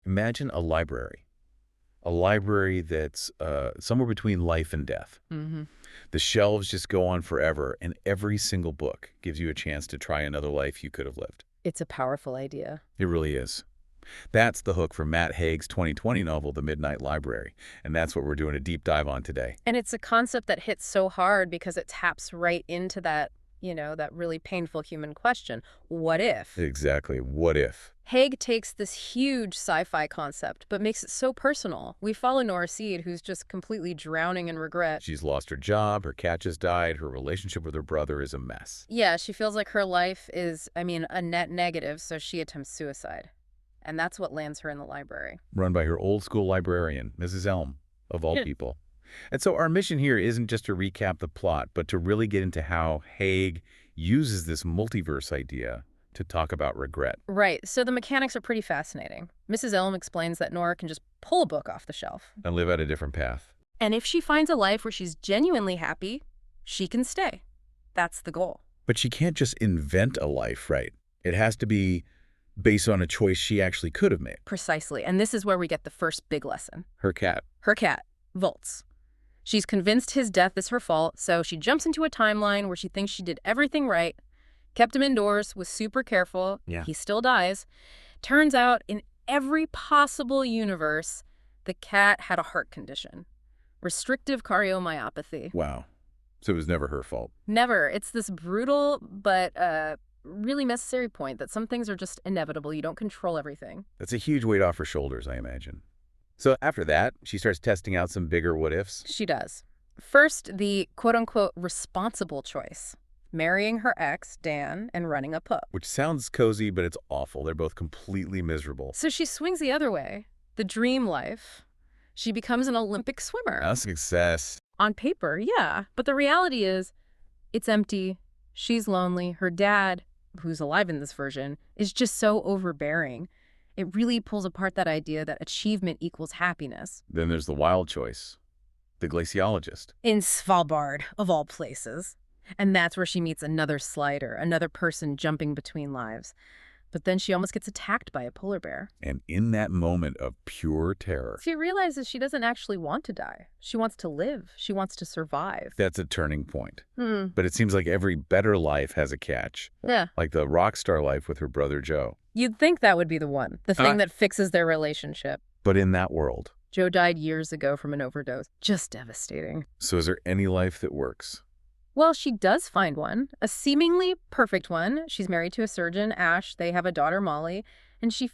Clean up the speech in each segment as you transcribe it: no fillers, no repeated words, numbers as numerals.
Imagine a library that's somewhere between life and death. Hmm. The shelves just go on forever, and every single book gives you a chance to try another life you could have lived. It's a powerful idea. It really is. That's the hook from Matt Haig's 2020 novel, The Midnight Library, and that's what we're doing a deep dive on today. And it's a concept that hits so hard because it taps right into that really painful human question. What if? Exactly. What if? Haig takes this huge sci-fi concept, but makes it so personal. We follow Nora Seed, who's just completely drowning in regret. She's lost her job, her cat just died, her relationship with her brother is a mess. Yeah, she feels like her life is, a net negative, so she attempts suicide. And that's what lands her in the library. Run by her old school librarian, Mrs. Elm, of all people. And so our mission here isn't just to recap the plot, but to really get into how Haig uses this multiverse idea to talk about regret. Right, so the mechanics are pretty fascinating. Mrs. Elm explains that Nora can just pull a book off the shelf. And live out a different path. And if she finds a life where she's genuinely happy, she can stay. That's the goal. But she can't just invent a life, right? It has to be based on a choice she actually could have made. Precisely, and this is where we get the first big lesson. Her cat. Her cat, Volts. She's convinced his death is her fault, so she jumps into a timeline where she thinks she did everything right, kept him indoors, was super careful. Yeah. He still dies. Turns out, in every possible universe, the cat had a heart condition. Restrictive cardiomyopathy. Wow. So it was never her fault. Never. It's this brutal but really necessary point that some things are just inevitable. You don't control everything. That's a huge weight off her shoulders, I imagine. So after that, she starts testing out some bigger what-ifs. She does. First, the quote-unquote responsible choice. Marrying her ex, Dan, and running a pub. Which sounds cozy, but it's awful. They're both completely miserable. So she swings the other way. The dream life. She becomes an Olympic swimmer. A success. On paper, yeah. But the reality is, it's empty. She's lonely. Her dad, who's alive in this version, is just so overbearing. It really pulls apart that idea that achievement equals happiness. Then there's the wild choice. The glaciologist. In Svalbard, of all places. And that's where she meets another slider, another person jumping between lives. But then she almost gets attacked by a polar bear. And in that moment of pure terror, She realizes she doesn't actually want to die. She wants to live. She wants to survive. that's a turning point. Hmm. But it seems like every better life has a catch. Yeah. Like the rock star life with her brother Joe. You'd think that would be the one. The thing that fixes their relationship. But in that world. Joe died years ago from an overdose. Just devastating. So is there any life that works? Well, she does find one, a seemingly perfect one. She's married to a surgeon, Ash. They have a daughter, Molly, and she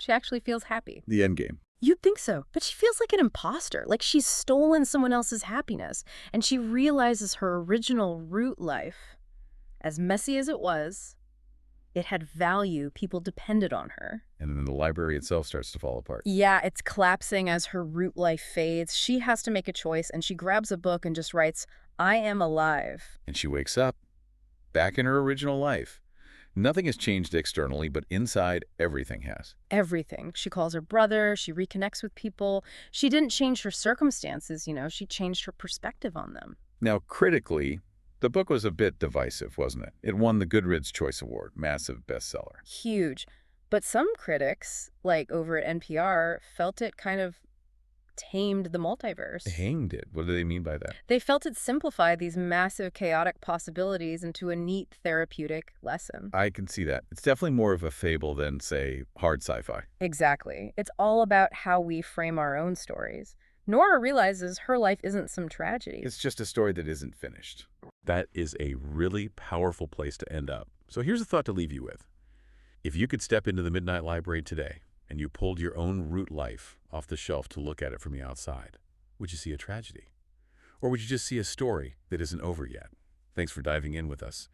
actually feels happy. The end game. You'd think so, but she feels like an imposter, like she's stolen someone else's happiness. And she realizes her original root life, as messy as it was, it had value. People depended on her. And then the library itself starts to fall apart. Yeah, it's collapsing as her root life fades. She has to make a choice, and she grabs a book and just writes, I am alive. And she wakes up, back in her original life. Nothing has changed externally, but inside, everything has. Everything. She calls her brother. She reconnects with people. She didn't change her circumstances, she changed her perspective on them. Now, critically, the book was a bit divisive, wasn't it? It won the Goodreads Choice Award, massive bestseller. Huge. But some critics, like over at NPR, felt it kind of tamed the multiverse. Hanged it. What do they mean by that? They felt it simplified these massive chaotic possibilities into a neat therapeutic lesson. I can see that. It's definitely more of a fable than, say, hard sci-fi. Exactly. It's all about how we frame our own stories. Nora realizes her life isn't some tragedy. It's just a story that isn't finished. That is a really powerful place to end up. So here's a thought to leave you with. If you could step into the Midnight Library today and you pulled your own root life off the shelf to look at it from the outside, would you see a tragedy? Or would you just see a story that isn't over yet? Thanks for diving in with us.